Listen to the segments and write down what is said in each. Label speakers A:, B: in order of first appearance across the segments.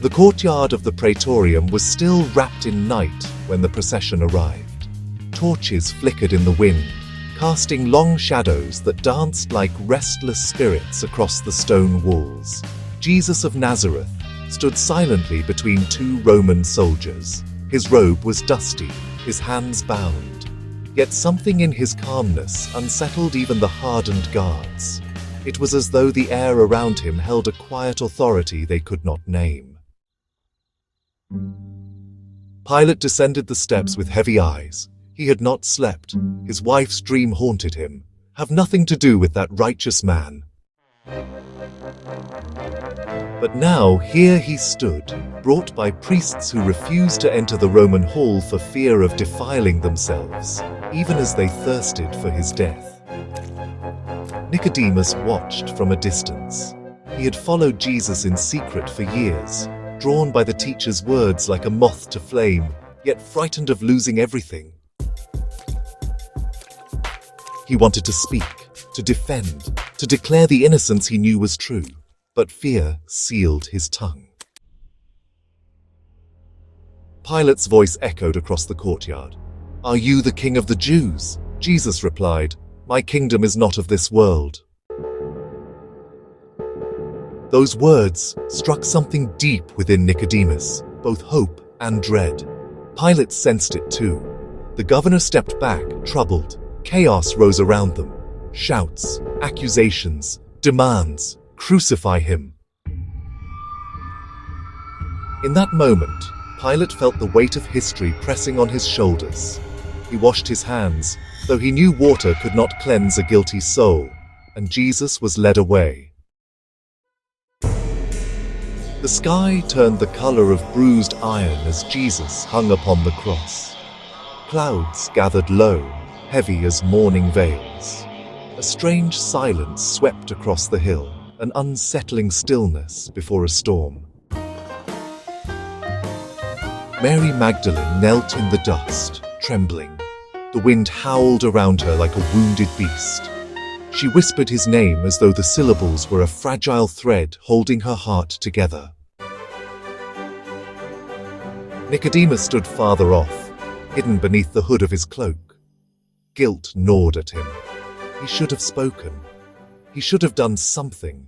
A: The courtyard of the praetorium was still wrapped in night when the procession arrived. Torches flickered in the wind, casting long shadows that danced like restless spirits across the stone walls. Jesus of Nazareth stood silently between two Roman soldiers. His robe was dusty, his hands bound. Yet something in his calmness unsettled even the hardened guards. It was as though the air around him held a quiet authority they could not name. Pilate descended the steps with heavy eyes. He had not slept. His wife's dream haunted him. Have nothing to do with that righteous man. But now here he stood, brought by priests who refused to enter the Roman hall for fear of defiling themselves, even as they thirsted for his death. Nicodemus watched from a distance. He had followed Jesus in secret for years, drawn by the teacher's words like a moth to flame, yet frightened of losing everything. He wanted to speak, to defend, to declare the innocence he knew was true, but fear sealed his tongue. Pilate's voice echoed across the courtyard. "Are you the king of the Jews?" Jesus replied, "My kingdom is not of this world." Those words struck something deep within Nicodemus, both hope and dread. Pilate sensed it too. The governor stepped back, troubled. Chaos rose around them. Shouts, accusations, demands, "Crucify him." In that moment, Pilate felt the weight of history pressing on his shoulders. He washed his hands, though he knew water could not cleanse a guilty soul, and Jesus was led away. The sky turned the color of bruised iron as Jesus hung upon the cross. Clouds gathered low, heavy as mourning veils. A strange silence swept across the hill, an unsettling stillness before a storm. Mary Magdalene knelt in the dust, trembling. The wind howled around her like a wounded beast. She whispered his name as though the syllables were a fragile thread holding her heart together. Nicodemus stood farther off, hidden beneath the hood of his cloak. Guilt gnawed at him. He should have spoken. He should have done something.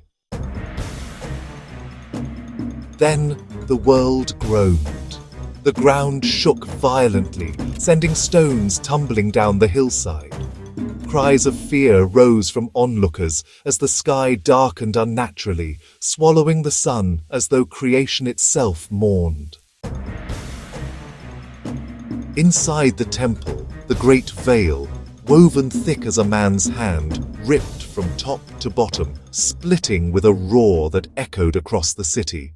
A: Then the world groaned. The ground shook violently, sending stones tumbling down the hillside. Cries of fear rose from onlookers as the sky darkened unnaturally, swallowing the sun as though creation itself mourned. Inside the temple, the great veil, woven thick as a man's hand, ripped from top to bottom, splitting with a roar that echoed across the city.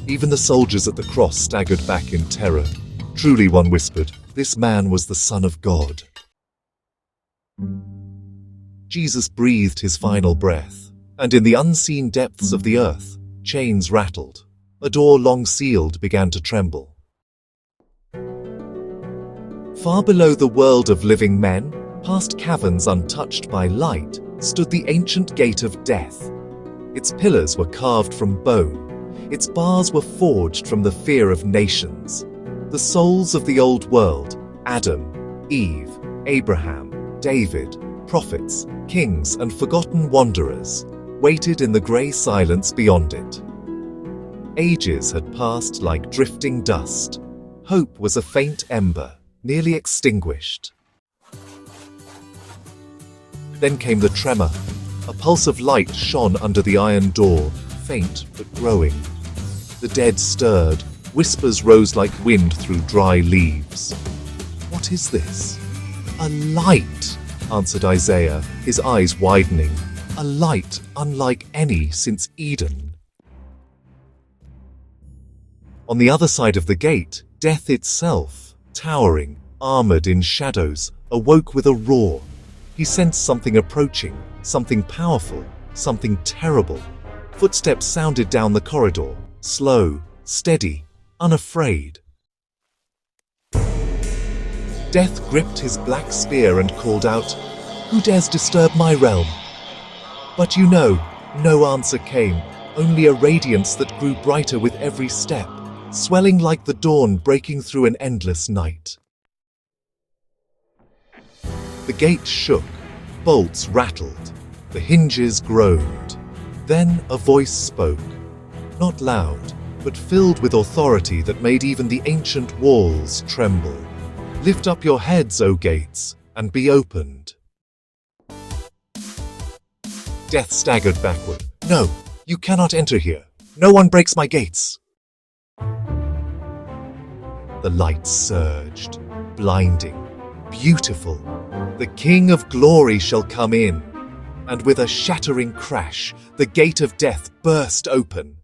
A: Even the soldiers at the cross staggered back in terror. Truly, one whispered, this man was the Son of God. Jesus breathed his final breath, and in the unseen depths of the earth, chains rattled. A door long sealed began to tremble. Far below the world of living men, past caverns untouched by light, stood the ancient gate of death. Its pillars were carved from bone. Its bars were forged from the fear of nations. The souls of the old world, Adam, Eve, Abraham, David, prophets, kings, and forgotten wanderers, waited in the grey silence beyond it. Ages had passed like drifting dust. Hope was a faint ember, nearly extinguished. Then came the tremor. A pulse of light shone under the iron door, faint but growing. The dead stirred. Whispers rose like wind through dry leaves. "What is this?" "A light," answered Isaiah, his eyes widening. "A light unlike any since Eden." On the other side of the gate, death itself, towering, armored in shadows, awoke with a roar. He sensed something approaching, something powerful, something terrible. Footsteps sounded down the corridor, slow, steady, unafraid. Death gripped his black spear and called out, "Who dares disturb my realm?" But no answer came, only a radiance that grew brighter with every step, swelling like the dawn breaking through an endless night. The gate shook, bolts rattled, the hinges groaned. Then a voice spoke, not loud, but filled with authority that made even the ancient walls tremble. Lift up your heads, O gates, and be opened. Death staggered backward. No, you cannot enter here. No one breaks my gates. The light surged, blinding, beautiful. The King of Glory shall come in. And with a shattering crash, the gate of death burst open.